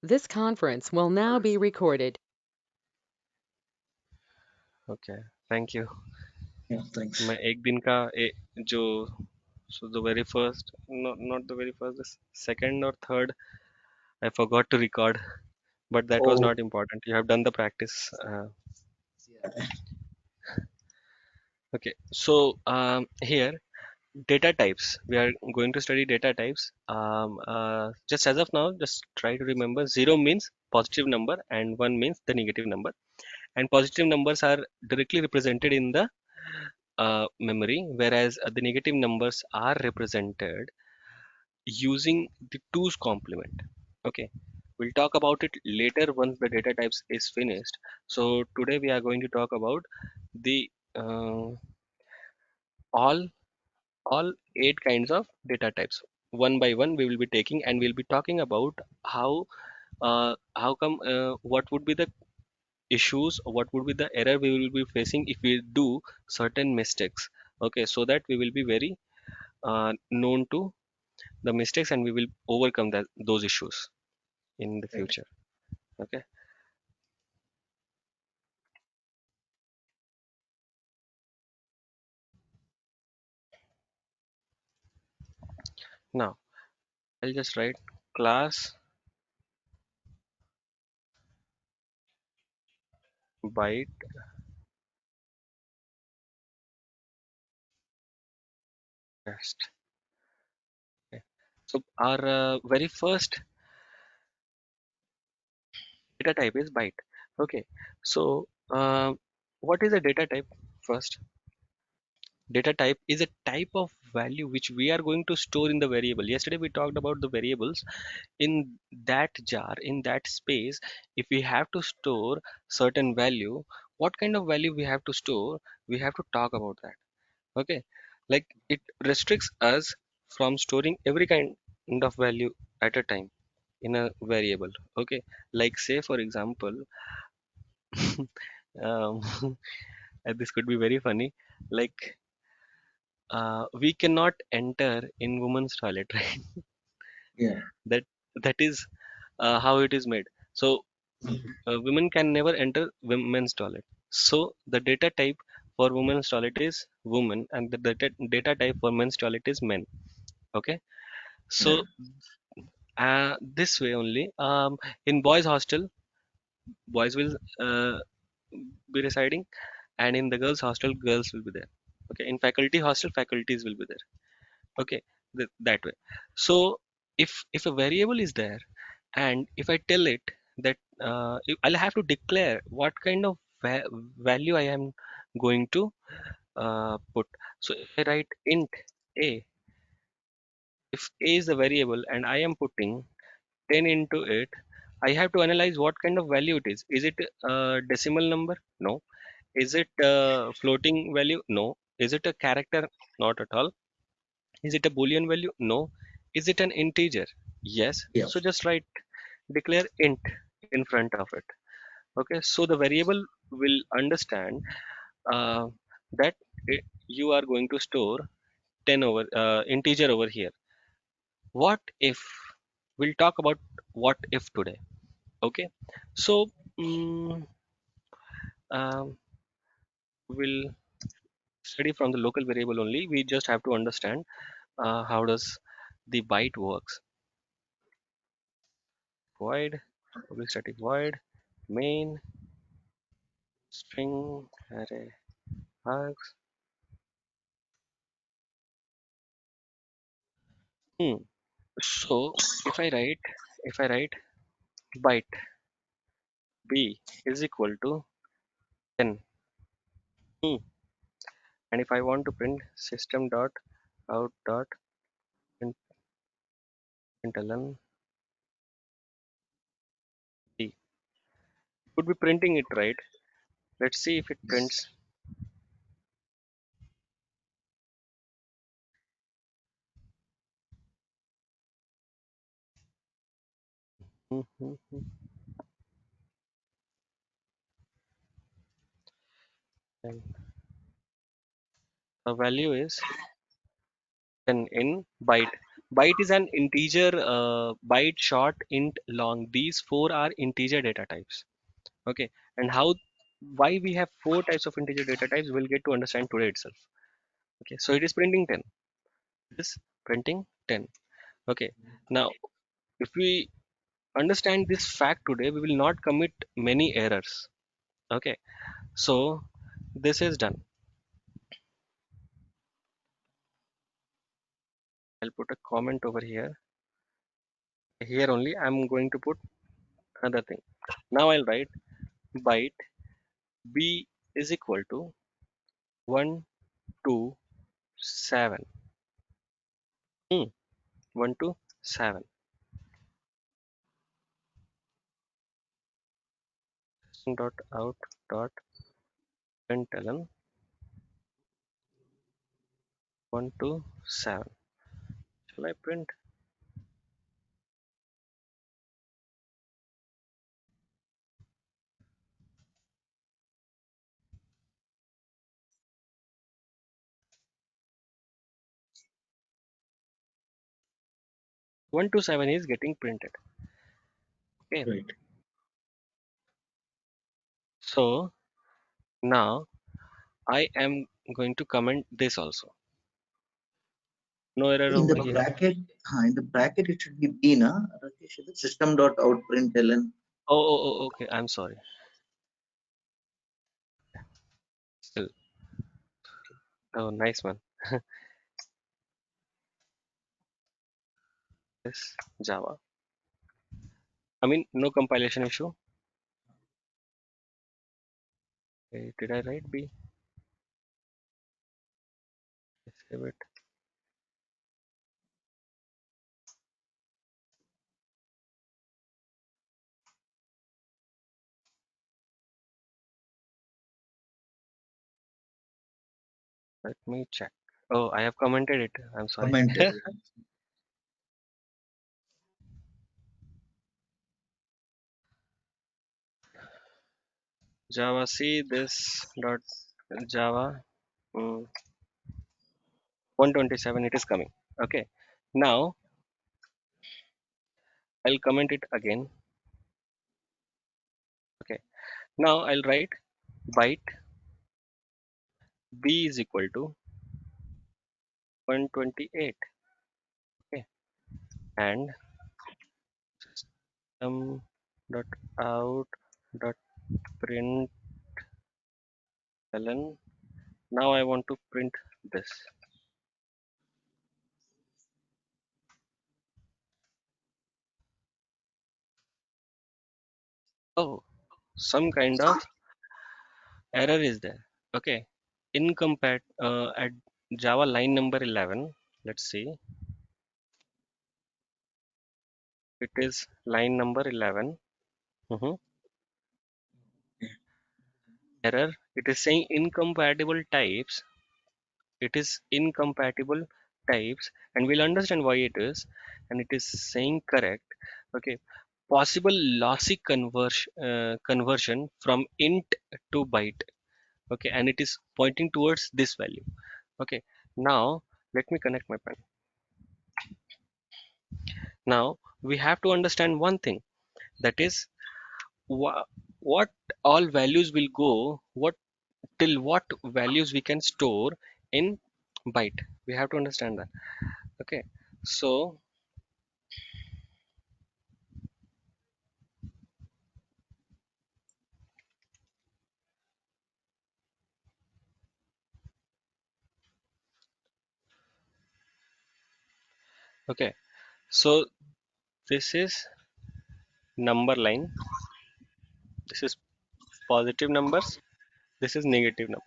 This conference will now be recorded. Okay, thank you. Yeah, thanks. मैं एक दिन का जो so the very first, not the very first, the second or third, I forgot to record, but that was Oh, not important. You have done the practice. yeah. Okay, so here data types. We are going to study data types. Just as of now, just try to remember zero means positive number and one means the negative number. And positive numbers are directly represented in the memory, whereas the negative numbers are represented using the two's complement. Okay, we'll talk about it later once the data types is finished. So today we are going to talk about the all all eight kinds of data types. One by one we will be taking, and we'll be talking about how come what would be the issues, or what would be the error we will be facing if we do certain mistakes. Okay, so that we will be very known to the mistakes, and we will overcome those issues in the Right. future. Okay, now I'll just write class byte test. Okay. So our very first data type is byte. Okay, so what is a data type? First, data type is a type of value which we are going to store in the variable. Yesterday we talked about the variables. In that jar, in that space, if we have to store certain value, what kind of value we have to store, we have to talk about that. Okay, like it restricts us from storing every kind of value at a time in a variable. Okay, like say for example, um, this could be very funny. Like we cannot enter in women's toilet, right? Yeah. that that is how it is made. So women can never enter women's toilet. So the data type for women's toilet is woman, and the data type for men's toilet is men. Okay, Yeah. so this way only, in boys hostel, boys will be residing, and in the girls hostel, girls will be there. Okay, in faculty hostel, faculties will be there. Okay, that way. So if a variable is there, and if I tell it that I'll have to declare what kind of value I am going to put. So if I write int a, if a is the variable and I am putting 10 into it, I have to analyze what kind of value it is. Is it a decimal number? No. Is it a floating value? No. Is it a character? Not at all. Is it a boolean value? No. Is it an integer? Yes. Yeah. So just write declare int in front of it. Okay, so the variable will understand uh, that you are going to store 10 over integer over here. What if, we'll talk about what if today. Okay, so mm, um, we'll study from the local variable only. We just have to understand how does the byte works. Void, public static void, main, string, array, args. Hmm. So if I write byte b is equal to 10. Hmm. And if I want to print system dot out dot println d, would be printing it, right? Let's see if it prints. Hmm, hmm, hmm. And the value is 10 in byte. Byte is an integer, byte, short, int, long. These four are integer data types. Okay, and why we have four types of integer data types we'll get to understand today itself. Okay, so it is printing 10. It is printing 10. Okay, now if we understand this fact today, we will not commit many errors. Okay, so this is done. I'll put a comment over here. Here only I'm going to put another thing. Now I'll write byte b is equal to 127. 127 dot out dot println 127. Shall I print? 127 is getting printed. Okay, Right. so now I am going to comment this also. No error In the over here. bracket, it should be B, na? Rakesh, the system dot out println. Okay. I'm sorry. Still, oh, nice one. This Java. I mean, no compilation issue. Okay, did I write B? Save it. Let me check. Oh, I have commented it. I'm sorry. Commented. Java C this dot Java 127. It is coming. Okay. Now I'll comment it again. Okay. Now I'll write byte B is equal to 128. Okay. And system dot out dot println. Now I want to print this. Oh, some kind of error is there. Okay. At Java line number 11, let's see. It is line number 11. Mhm. Error. It is saying incompatible types. It is incompatible types, and we'll understand why it is. And it is saying correct. Okay. Possible lossy conversion from int to byte. Okay, and it is pointing towards this value. Okay, now let me connect my pen. Now we have to understand one thing, that is what all values will go, what till what values we can store in byte. We have to understand that. Okay, so okay, so this is number line, this is positive numbers, this is negative number.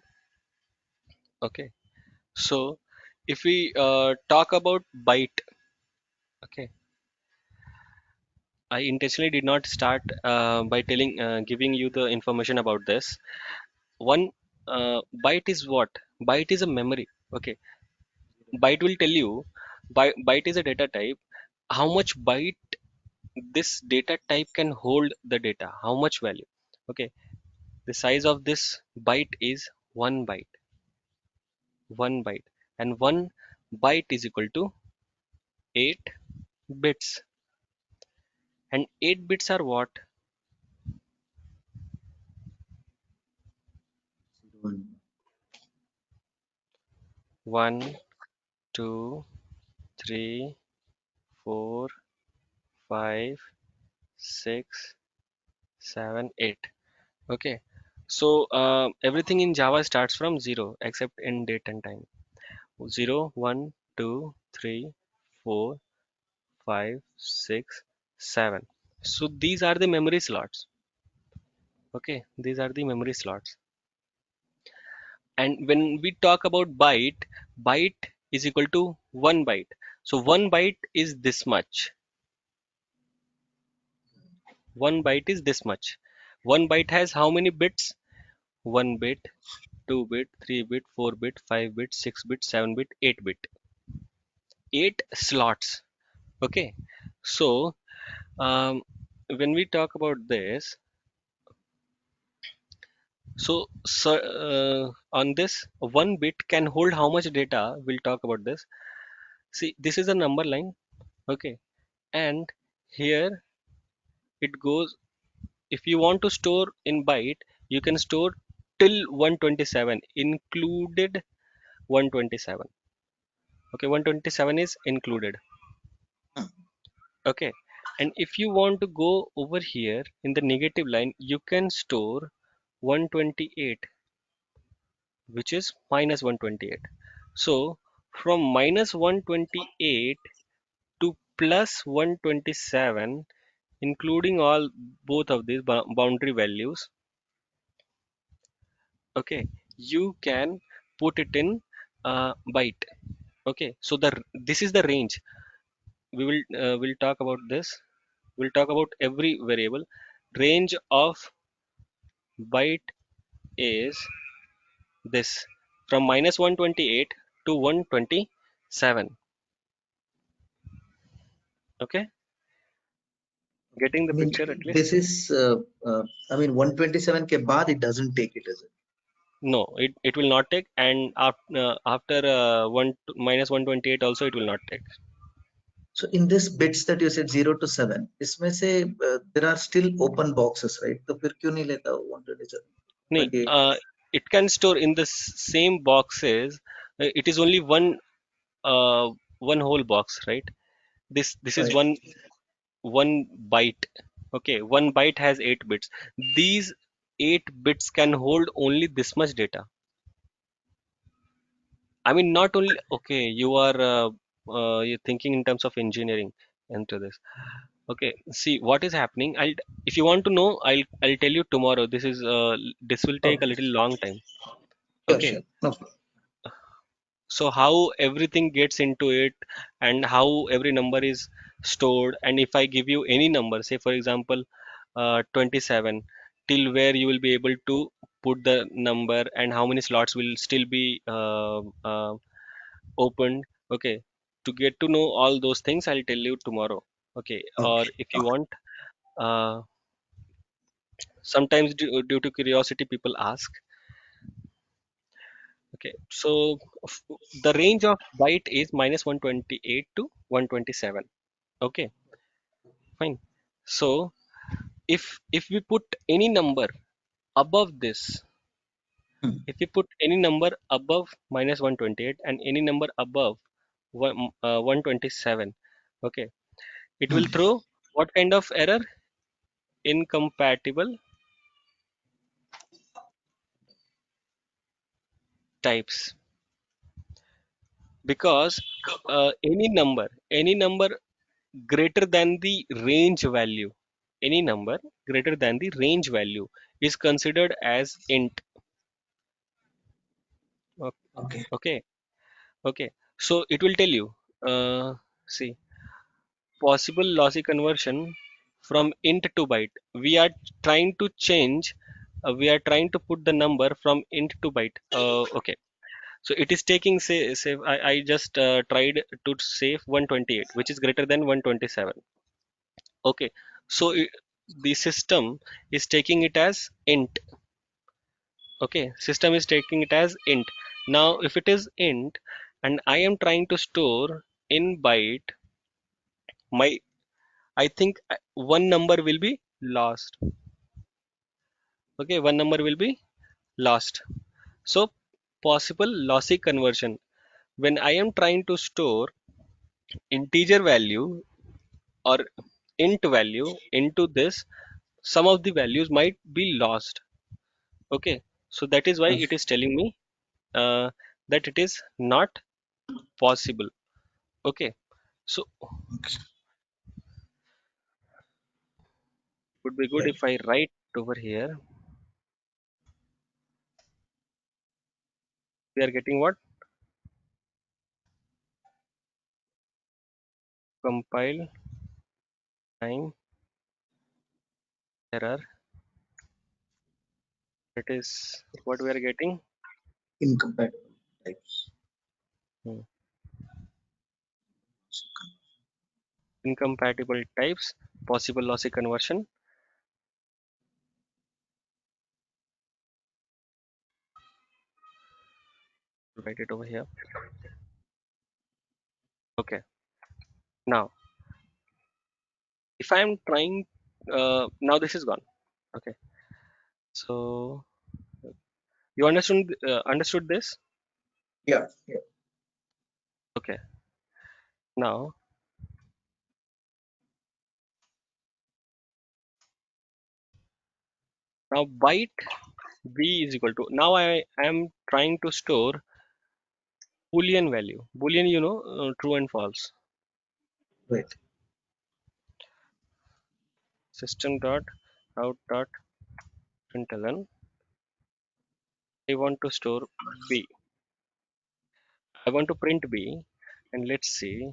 Okay, so if we talk about byte, okay, I intentionally did not start by giving you the information about this. One byte is what? Byte is a memory. Okay, byte will tell you. Byte is a data type. How much byte this data type can hold the data? How much value? Okay, the size of this byte is one byte. One byte, and one byte is equal to 8 bits. And 8 bits are what? 1, 2, 3, 4, 5, 6, 7, 8. Okay. So everything in Java starts from 0 except in date and time. 0, 1, 2, 3, 4, 5, 6, 7. So these are the memory slots. Okay, these are the memory slots. And when we talk about byte, byte is equal to 1 byte. So 1 byte is this much. 1 byte is this much. 1 byte has how many bits? 1 bit, 2 bit, 3 bit, 4 bit, 5 bit, 6 bit, 7 bit, 8 bit. 8 slots. Okay. So when we talk about this, on this, 1 bit can hold how much data? We'll talk about this. See, this is a number line. Okay. And here it goes. If you want to store in byte, you can store till 127, included 127. Okay, 127 is included. Okay, and if you want to go over here in the negative line, you can store 128, which is minus 128. So from minus 128 to plus 127, including all both of these boundary values, okay, you can put it in byte. Okay, so this is the range. We'll talk about this. We'll talk about every variable. Range of byte is this, from minus 128 to 127. Okay, getting I the mean, picture at least? this is, I mean, 127 ke baad it doesn't take it, is it? No, it will not take, and after minus 128 also it will not take. So in this bits that you said 0 to 7, इसमें से there are still open boxes, right? तो फिर क्यों नहीं लेता 127? No, 28. it can store in the same boxes. It is only uh, one whole box, right? This is Right. one byte. Okay, one byte has 8 bits. These 8 bits can hold only this much data. I mean, not only, okay, you're thinking in terms of engineering into this. Okay, see what is happening. If you want to know, I'll tell you tomorrow. This will take a Okay. little long time. Sure, Okay, sure. No problem. so how everything gets into it and how every number is stored, and if I give you any number, say for example 27, till where you will be able to put the number and how many slots will still be opened. Okay, to get to know all those things I'll tell you tomorrow. Okay, or Okay. if you Okay. want, uh, sometimes due to curiosity people ask. Okay, so f- the range of byte is minus 128 to 127. Okay, fine. So if we put any number above this, Hmm. if we put any number above minus 128 and any number above 127, okay, it will Hmm. throw what kind of error? Incompatible types, because any number greater than the range value, any number greater than the range value is considered as int. O- Okay. Okay, okay. So it will tell you, see, possible lossy conversion from int to byte. We are trying to change, we are trying to put the number from int to byte. Okay. So it is taking, say I just tried to save 128, which is greater than 127. Okay. So the system is taking it as int. Okay. System is taking it as int. Now, if it is int and I am trying to store in byte, my I think one number will be lost. Okay, one number will be lost. So possible lossy conversion. When I am trying to store integer value or int value into this, some of the values might be lost. Okay, so that is why it is telling me uh, that it is not possible. Okay, so would be good Right. if I write over here. We are getting what? Compile time error. That is what we are getting. Incompatible types. Hmm. Incompatible types, possible lossy conversion. Write it over here. Okay, now if I am trying, now this is gone. Okay, so you understood this? Yeah, yeah. Okay, now byte b is equal to, now I am trying to store boolean value. Boolean, true and false. Right. System dot out dot println. I want to store b. I want to print b, and let's see.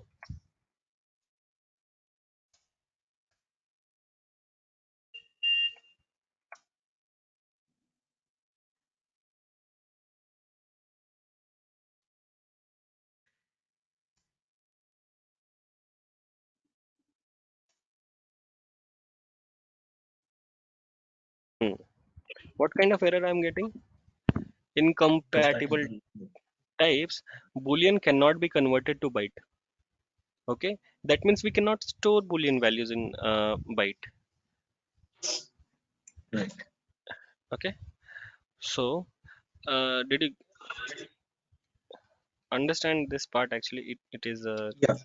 Hmm. What kind of error I'm getting? Incompatible Compatible. types. Boolean cannot be converted to byte. Okay, that means we cannot store Boolean values in byte. Right. Okay, so did you understand this part? Actually, it is Yeah.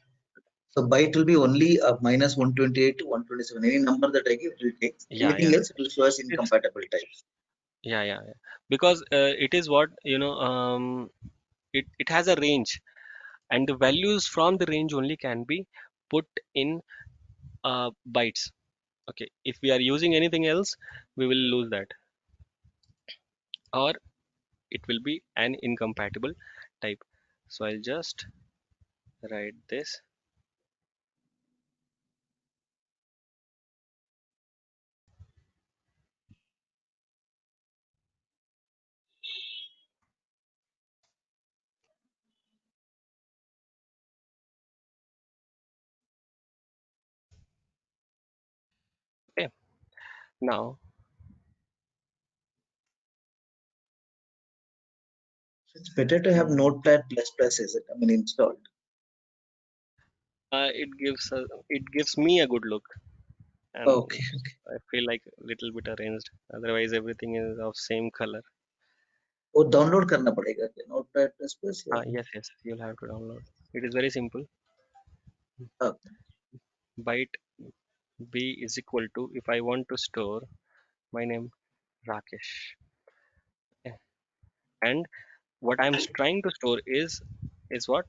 So byte will be only minus 128 to 127. Any number that I give, it will take. yeah, Anything yeah. else, it will show as It's incompatible types. yeah. Because it is what it has a range, and the values from the range only can be put in bytes. Okay, if we are using anything else, we will lose that, or it will be an incompatible type. So I'll just write this. Okay, now So it's better to have mm, Notepad plus plus, is it? I mean, installed. it gives me a good look, and Okay. I feel like a little bit arranged. Otherwise, everything is of same color. वो download करना पड़ेगा क्या? Notepad plus plus या? Yes, you'll have to download. It is very simple. Okay. Byte b is equal to, if I want to store my name Rakesh, okay, and what I'm trying to store is what,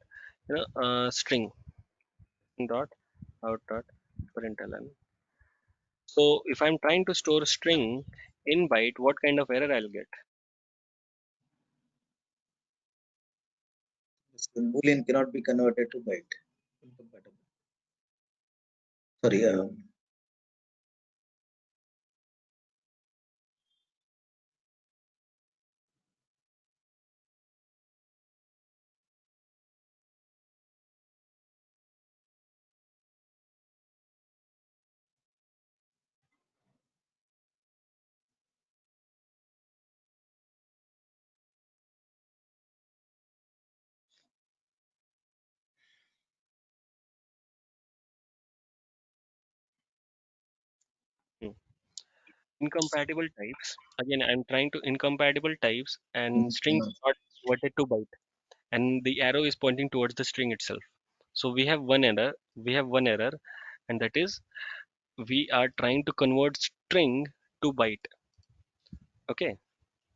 string dot out dot println. So if I'm trying to store string in byte, what kind of error I'll get? Boolean cannot be converted to byte. Incompatible. Sorry. incompatible types. Again, I'm trying to incompatible types and string is not converted to byte, and the arrow is pointing towards the string itself. So we have one error, and that is we are trying to convert string to byte. Okay,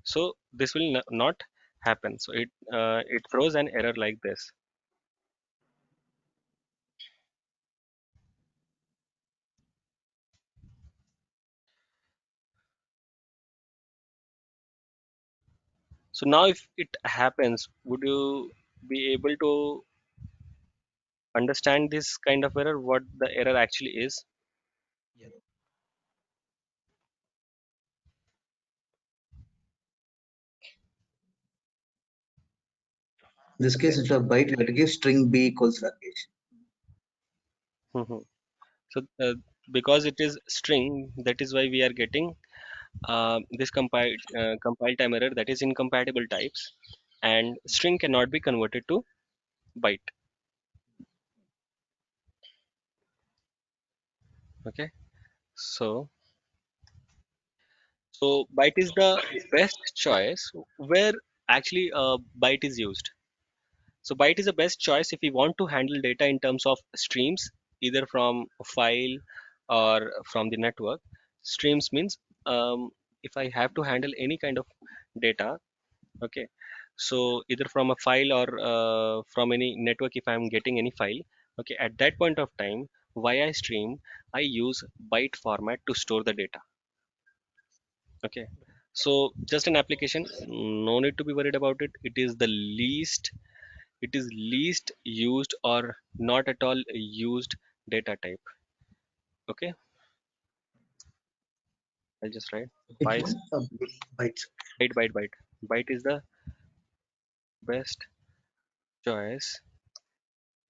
so this will not happen. So it throws an error like this. So now if it happens, would you be able to understand this kind of error, what the error actually is? Yeah. In this case, instead of byte, you have to give string b equals Rakesh. Mhm. So because it is string, that is why we are getting this compile time error, that is incompatible types, and string cannot be converted to byte. Okay, so byte is the best choice where actually byte is used. So byte is the best choice if we want to handle data in terms of streams, either from a file or from the network. Streams means if I have to handle any kind of data, okay, so either from a file or from any network, if I'm getting any file, okay, at that point of time, via stream, I use byte format to store the data. Okay, so just an application, no need to be worried about it. It is least used or not at all used data type. Okay, I'll just write Which byte one? Bytes. byte. Byte is the best choice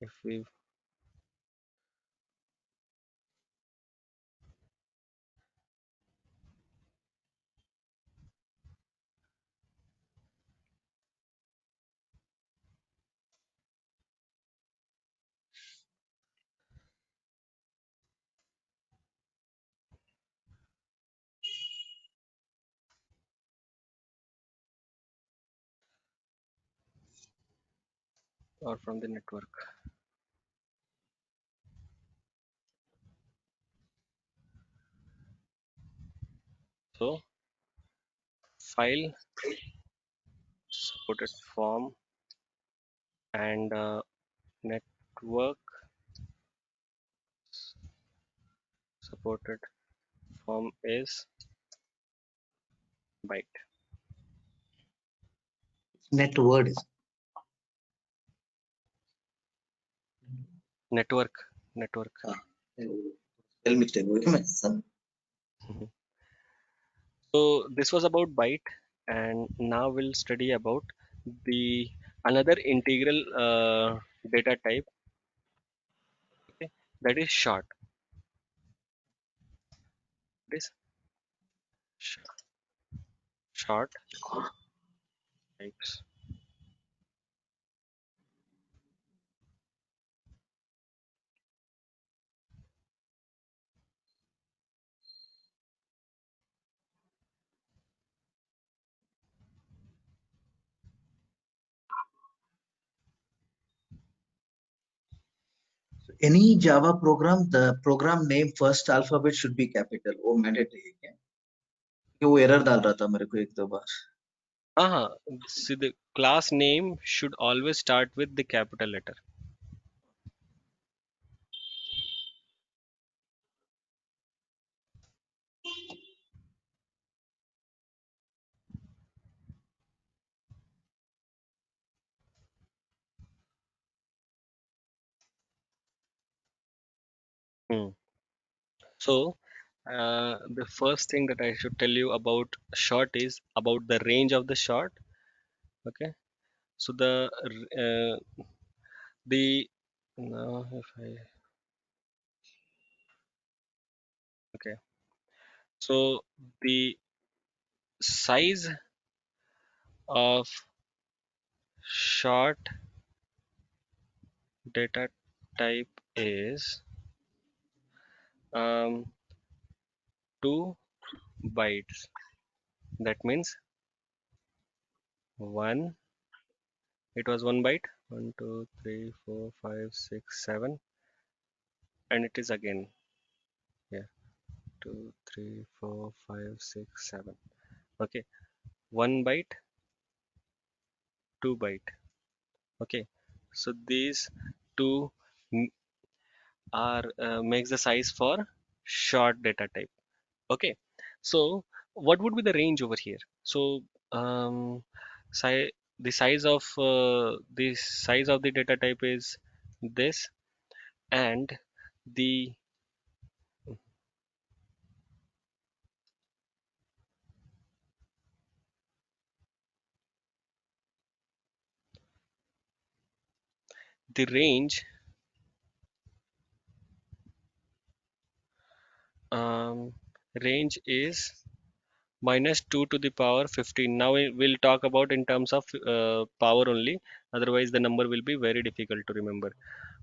if we, or from the network. So file supported form and network supported form is byte. Net word is. Network. Ah, spell mistake. Okay, my son. Mhm. So this was about byte, and now we'll study about the another integral data type. Okay, that is short. It is sh- short types. Any Java program, the program name first alphabet should be capital. वो mandatory है क्या? कि वो error डाल रहा था मेरे को एक दो बार. See, the class name should always start with the capital letter. Hmm. So, the first thing that I should tell you about short is about the range of the short. Okay, so the no, if I okay, so the size of short data type is 2 bytes. That means 1, it was 1 byte. 1, 2, 3, 4, 5, 6, 7, and it is again here 2, 3, 4, 5, 6, 7. Okay, 1 byte, 2 byte. Okay, so these two m- are makes the size for short data type. Okay, so what would be the range over here? So um, si the size of the data type is this, and the range, um, range is minus 2 to the power 15. Now we'll talk about in terms of power only, otherwise the number will be very difficult to remember.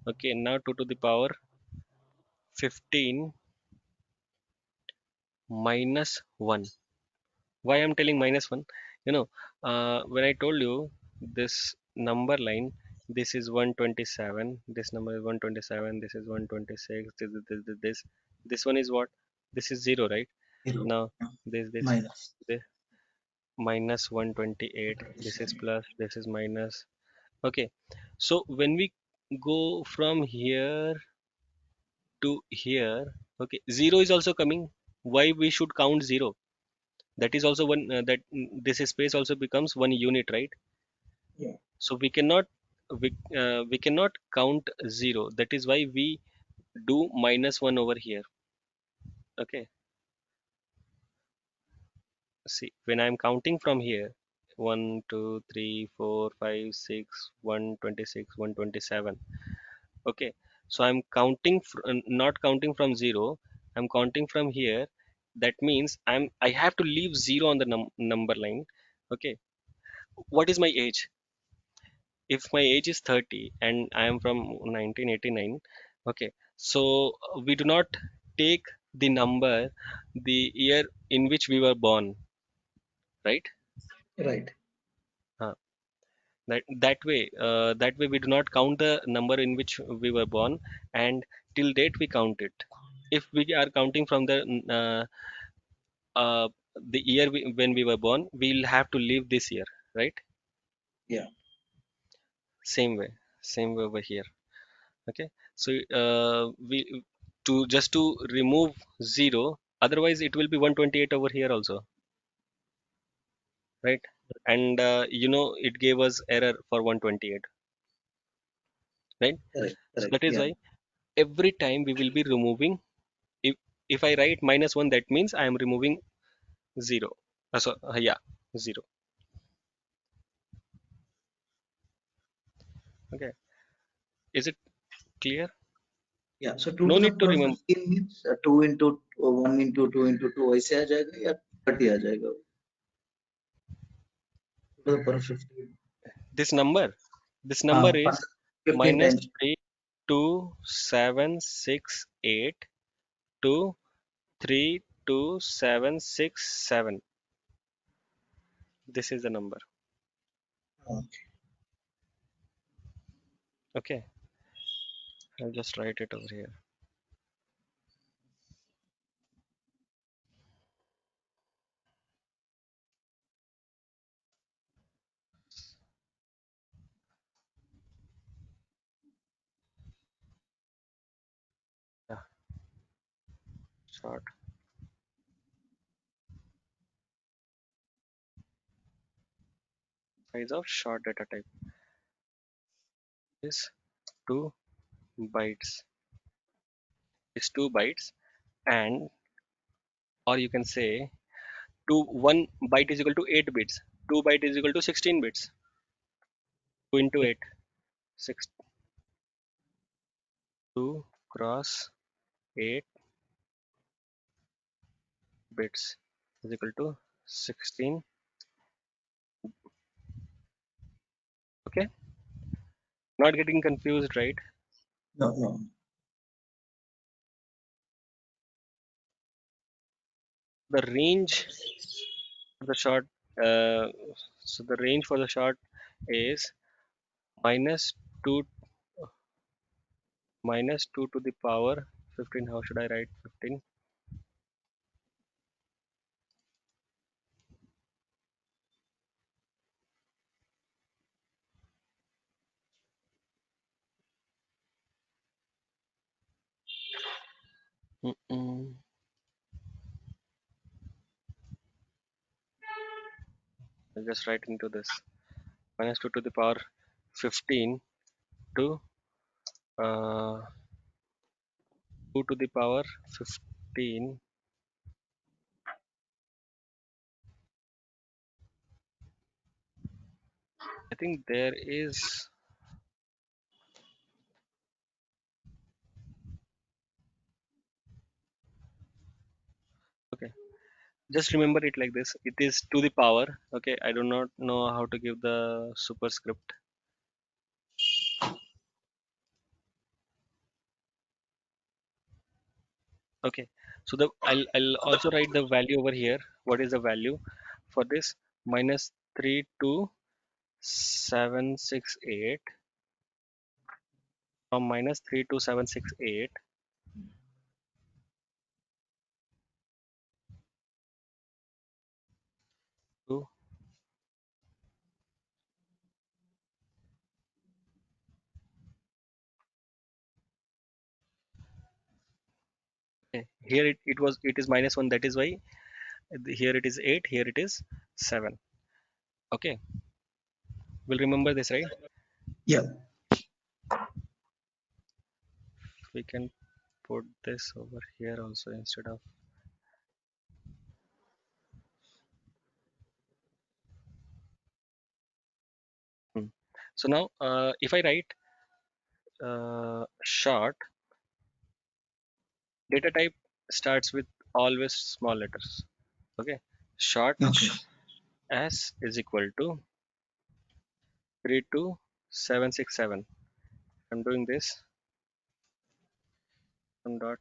Okay, now 2 to the power 15 minus 1. Why I'm telling minus 1? You know, when I told you this number line, this is 127, this number is 127, this is 126, this one is what? This is 0, right? 0. Now this Minus. this minus 128, this is plus, this is minus. Okay, so when we go from here to here, okay, 0 is also coming. Why we should count 0? That is also one this space also becomes 1 unit, right? Yeah. So we cannot count 0. That is why we do minus 1 over here. Okay, see, when I'm counting from here, 1 2 3 4 5 6 126 127. Okay, so I'm counting not counting from 0, I'm counting from here. That means I have to leave 0 on the number line. Okay, what is my age? If my age is 30 and I am from 1989, okay, so we do not take the number, the year in which we were born, right? Right. uh, that way we do not count the number in which we were born, and till date we count it. If we are counting from uh, the year when we were born, we'll have to leave this year, right? Yeah. Same way, same way over here. Okay, so we to just to remove 0, otherwise it will be 128 over here also, right? And it gave us error for 128, right? Correct. So Correct. that is Yeah. why every time we will be removing, if I write minus 1, that means I am removing 0. Yeah, 0. Okay, is it clear? Yeah. So 2 No to the need to power remember. 15 means 2 into 1 into 2 into 2 ऐसे आ जाएगा या 30 आ जाएगा? 2 to the power 15. This number is 15 minus times. 3 2 7 6 8 2 3 2 7 6 7. This is the number. Okay. Okay, I'll just write it over here. Yeah, short size of short data type is 2 bytes. Is 2 bytes, and or you can say 1 byte is equal to 8 bits. 2 byte is equal to 16 bits. 2 into 8, 6, 2 cross 8 bits is equal to 16. Okay, not getting confused, right? No, no. the range for the short, uh, so the range for the short is minus 2 minus 2 to the power 15. How should I write 15? Mm-mm. I'll just write into this minus 2 to the power 15 to uh, 2 to the power 15. I think there is, okay, just remember it like this. It is to the power. Okay, I do not know how to give the superscript. Okay, so the I'll also write the value over here. What is the value for this? Minus 32768, from minus 32768 to, okay, here it is minus 1, that is why here it is 8, here it is 7. Okay, we'll remember this, right? Yeah. We can put this over here also instead of, hmm. So now if I write short, data type starts with always small letters. Okay, short Okay. s is equal to 32767. I'm doing this, dot,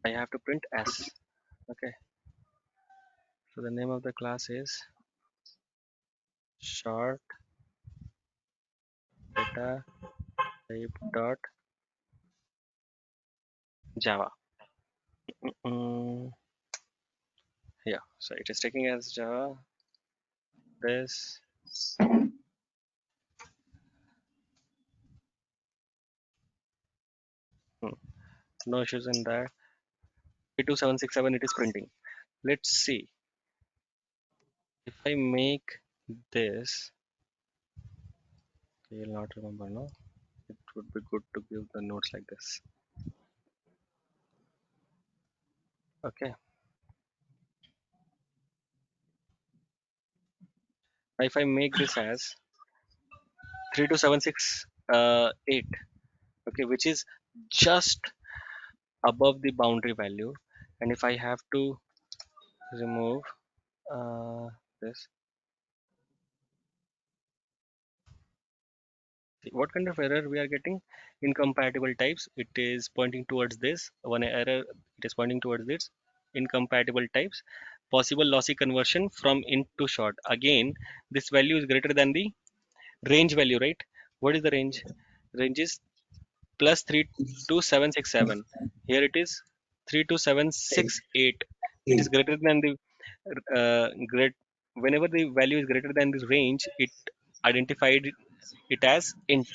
I have to print s. Okay, so the name of the class is short data type dot java. mm, yeah, so it is taking as java this. hmm, no issues in that. 32767, it is printing. Let's see if I make this. You'll not remember, no? It would be good to give the notes like this. Okay, now if I make this as 32768, okay, which is just above the boundary value, and if I have to remove this, see what kind of error we are getting. Incompatible types, it is pointing towards this one error, it is pointing towards this incompatible types. Possible lossy conversion from int to short. Again, this value is greater than the range value, right? What is the range? Range is plus 32767. Here it is 32768. It is 8. greater than the great. Whenever the value is greater than this range, it identified it as int.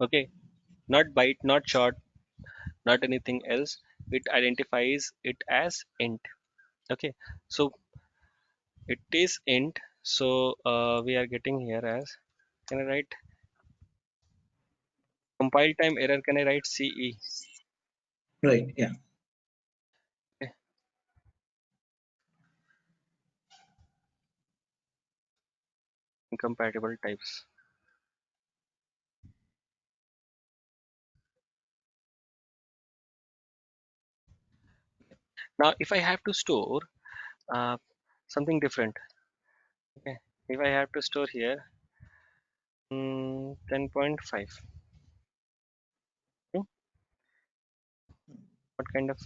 Okay, not byte, not short, not anything else. It identifies it as int. Okay, so it is int. So we are getting here as, can I write compile time error? Can I write CE? Right. Yeah. Okay. Incompatible types. Now, if I have to store uh, something different, okay, if I have to store here 10.5. Hmm? What kind of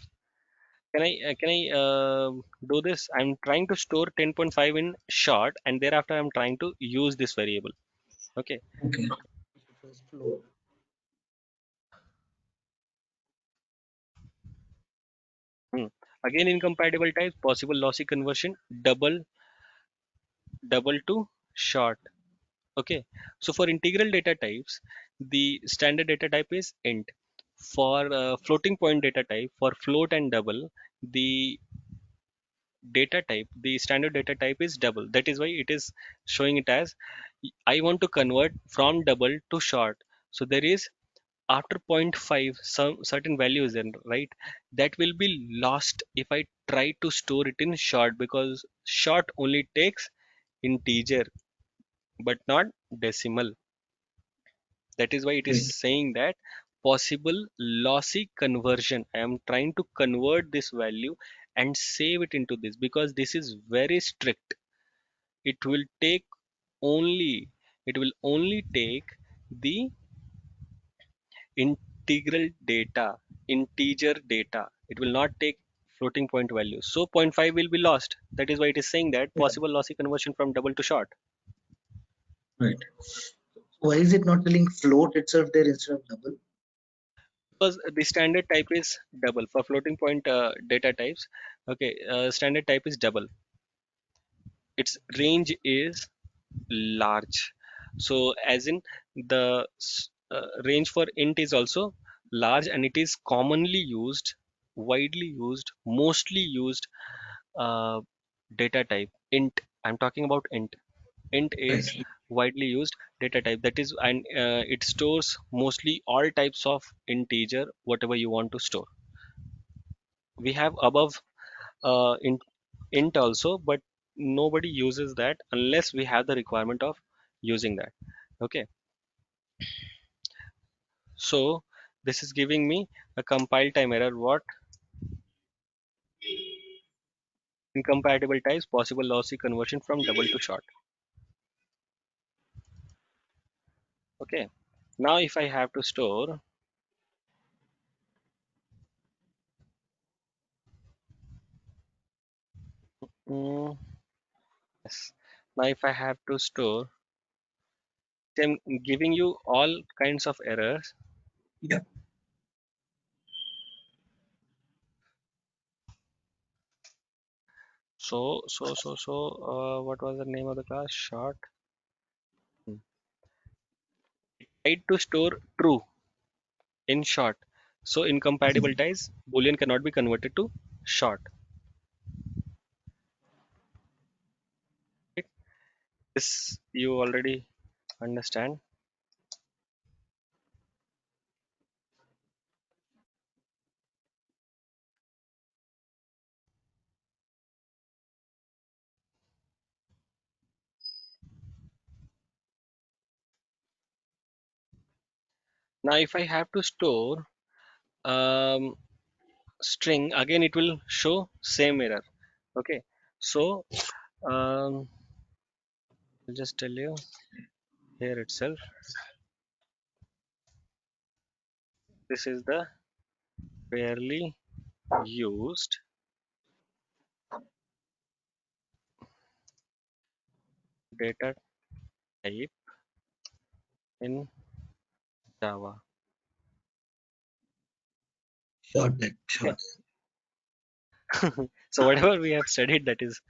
can I do this? I'm trying to store 10.5 in short, and thereafter I'm trying to use this variable. Okay. Okay. First floor. Hmm. Again, incompatible types, possible lossy conversion, double to short. Okay. So for integral data types, the standard data type is int. For floating point data type, for float and double, the data type, the standard data type is double. That is why it is showing it as I want to convert from double to short. So there is after point 0.5 some certain value is in, right? That will be lost if I try to store it in short, because short only takes integer but not decimal. That is why it is Right. saying that possible lossy conversion. I am trying to convert this value and save it into this, because this is very strict. It will take only, it will only take the integral data, integer data. It will not take floating point value. So zero point 0.5 will be lost. That is why it is saying that Yeah. possible lossy conversion from double to short. Right. Why is it not telling float itself there instead of double? Because the standard type is double for floating point data types. Okay, standard type is double. Its range is large. So as in the range for int is also large, and it is commonly used, widely used, mostly used uh, data type. Int, I'm talking about int. Int Right. is widely used data type. That is, and it stores mostly all types of integer, whatever you want to store. We have above int also, but nobody uses that unless we have the requirement of using that. Okay, so this is giving me a compile time error. What? Incompatible types, possible lossy conversion from double to short. Okay, now if I have to store mm, yes, now if I have to store, I'm giving you all kinds of errors. Yeah. What was the name of the class? Short. Hmm. Tried to store true in short. So incompatible ties, boolean cannot be converted to short. Right? This you already understand. Now if I have to store um, string, again it will show same error. Okay, so I'll just tell you here itself. This is the rarely used data type in Java. Short. That Okay, short. so whatever we have studied, that is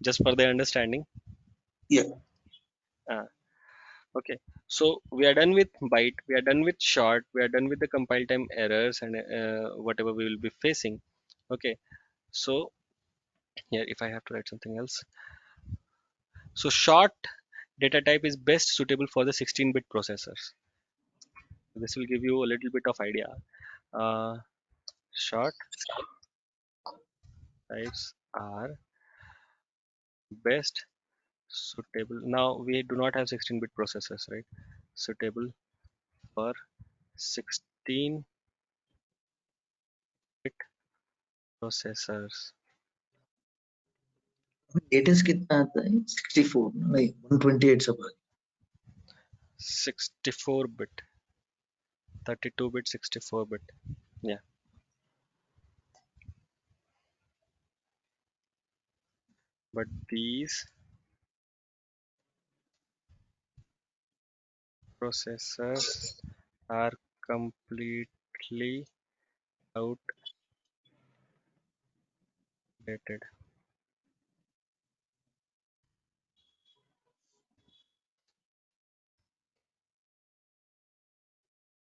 just for the understanding. Yeah. Uh, okay, so we are done with byte, we are done with short, we are done with the compile time errors and whatever we will be facing. Okay, so here if I have to write something else. So short data type is best suitable for the 16-bit processors. This will give you a little bit of idea. Uh, Short types are best suitable. Now we do not have 16-bit processors, right? Suitable for 16-bit processors. Latest कितना आता है 64 नहीं 128 सब 64 bit, 32 bit, 64 bit. Yeah, but these processors are completely outdated.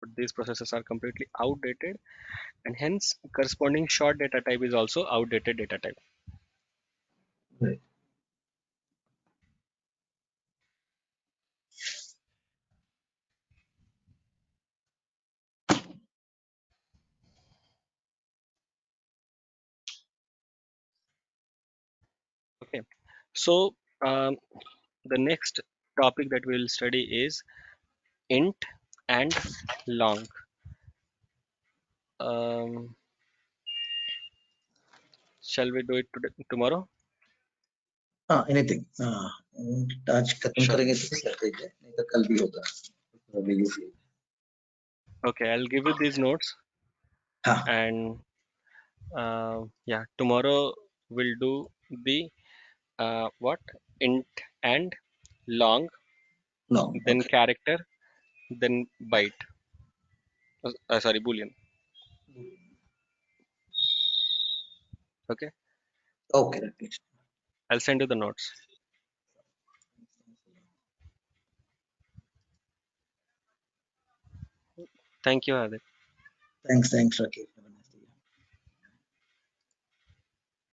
But these processors are completely outdated, and hence corresponding short data type is also outdated data type. Right. Okay, so um, the next topic that we'll study is int and long. Um, shall we do it tomorrow? Anything आज खत्म Sure. करेंगे तो कर देंगे नहीं तो कल भी होगा अभी easy. Okay, I'll give you these notes, हाँ and yeah, tomorrow we'll do the what int and long, no then okay character, then byte. Sorry, boolean. Okay, okay Rakesh. I'll send you the notes. Thank you, Adit. Thanks Rakesh.